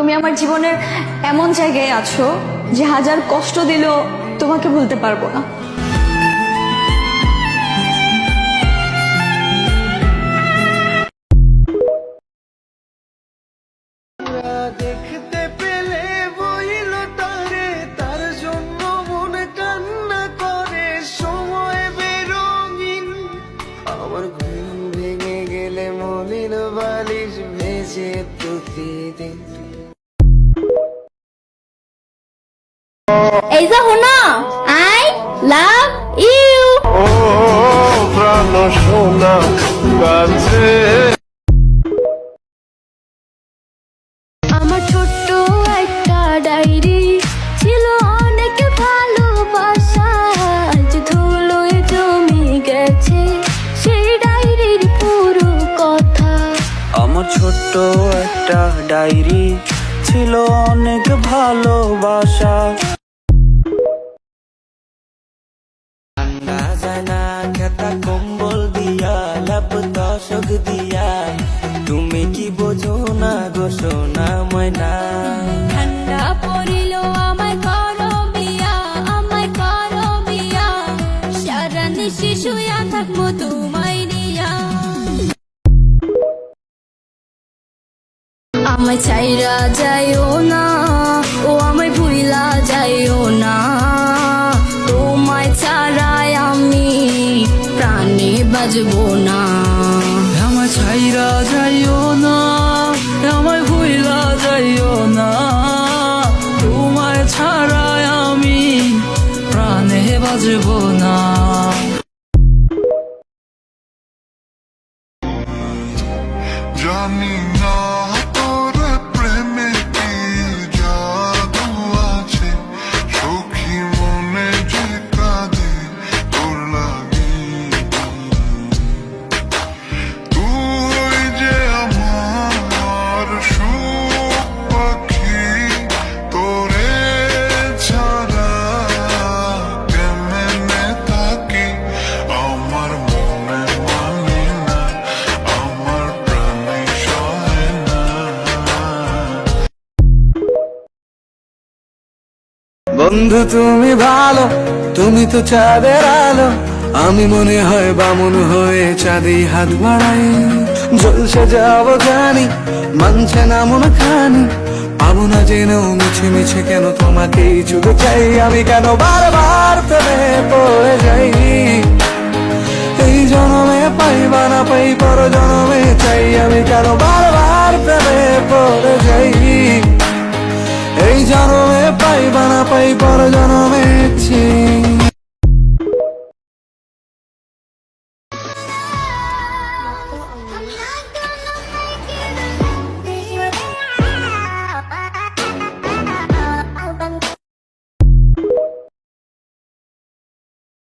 তুমি আমার জীবনের এমন জায়গায় আছো যে হাজার কষ্ট দিলেও তোমাকে ভুলতে পারবো না। দেখতে পেলে বইল তারে, তার জন্য মন কান্না করে। সময় বেরঙিন আমার ঘুম ভেঙে গেলে মলিন বালিশ ভেজে প্রতিদিন। এই যে শোনো, আই লাভ ইউ। ও প্রাণ সোনা কাছে আমার ছোট্ট একটা ডায়েরি ছিল অনেক ভালোবাসা, আজ ধুলোয় জমে গেছে সেই ডায়েরির পুরো কথা। আমার ছোট্ট একটা ডায়েরি ছিল অনেক ভালোবাসা। ঠান্ডা যায় না খেতা কম্বল দিয়া, লাভ দশক দিয়া, তুমি কি বোঝো না গো সোনা ময়না। ঠান্ডা পড়িল আমায় করো বিয়া, আমায় করো বিয়া, সারা নিশি শুয়া থাকবো তোমায় নিয়া। আমায় ছাইরা যাইও না, ও আমায় ভুইলা যাইও না, তোমায় ছাড়াই আমি প্রাণে বাজবো না। আমায় ছাইরা যাইও না, আমায় ভুইলা যাইও না, তোমায় ছাড়াই আমি প্রাণে বাজবো না। জানি না তোর প্রেমে কি জাদু আছে, সখী মনে যে কাঁদে তোর লাগি। তুই যে আমার সুখ পাখি, তোরে ছাড়া কেমনে থাকি। আমার মনে মানে না, আমার প্রাণে সহে না। বন্ধু তুমি ভালো, তুমি তো চাঁদের আলো। আমি মনে হয় বামুন হয়ে চাঁদে হাত বাড়াই। জলসে যাবো জানি, মানছে না মন খানি। পাবো না জেনেও মিছে মিছে কেন তোমাকেই শুধু চাই। আমি কেন বারবার প্রেমে পড়ে যাই। এই জনমে পাই বা না পাই, পর জনমে চাই। আমি কেন বারবার প্রেমে পড়ে যাই। এই জনমে পাই বা না পাই, পর জনমে চাই।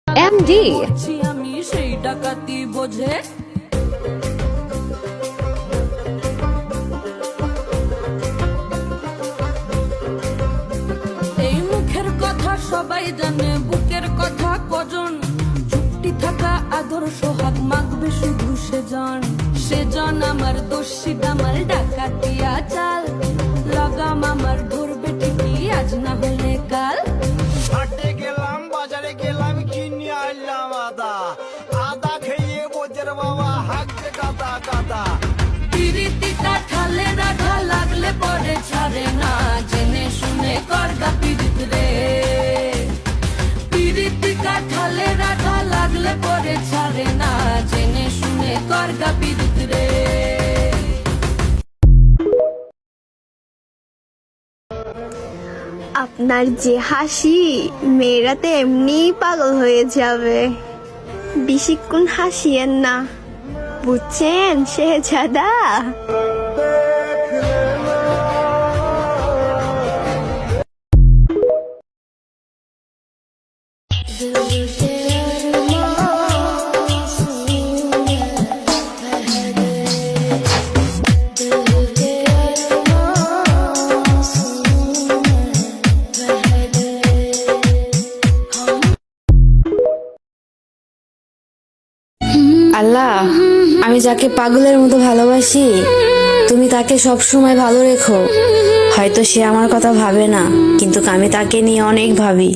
এমডি আমি সেই ডাকাতি বোঝে, এই মুখের কথা সবাই জানে, বুকের কথা কজন। চুক্তি থাকা আদর সোহাগ মাগবে শুধু সেজন আমার দোষী দামাল ডাকাতিয়া চাল। লাগাম আমার ধরবে ঠিকই আজ না হলে কাল। হাটে গেলাম, বাজারে গেলাম, কিনে আনলাম আদা। আদা খেয়ে বোঝের বাবা হাঁকতে কাদা কাদা। পিরিতি কাঠালে রাখা লাগলে পরে ছাড়ে না, জেনে শুনে করগা পিরিত রে। পিরিতি কাঠালে রাখা লাগলে পরে ছাড়ে না, জেনে শুনে করগা পিরিত রে। আপনার যে হাসি, মেয়েরা তো এমনি পাগল হয়ে যাবে। বেশিক্ষণ হাসিয়েন না, বুঝছেন শেহজাদা? আল্লাহ, আমি যাকে পাগলের মতো ভালোবাসি তুমি তাকে সব সময় ভালো রেখো। হয়তো সে আমার কথা ভাবে না, কিন্তু আমি তাকে নিয়ে অনেক ভাবি।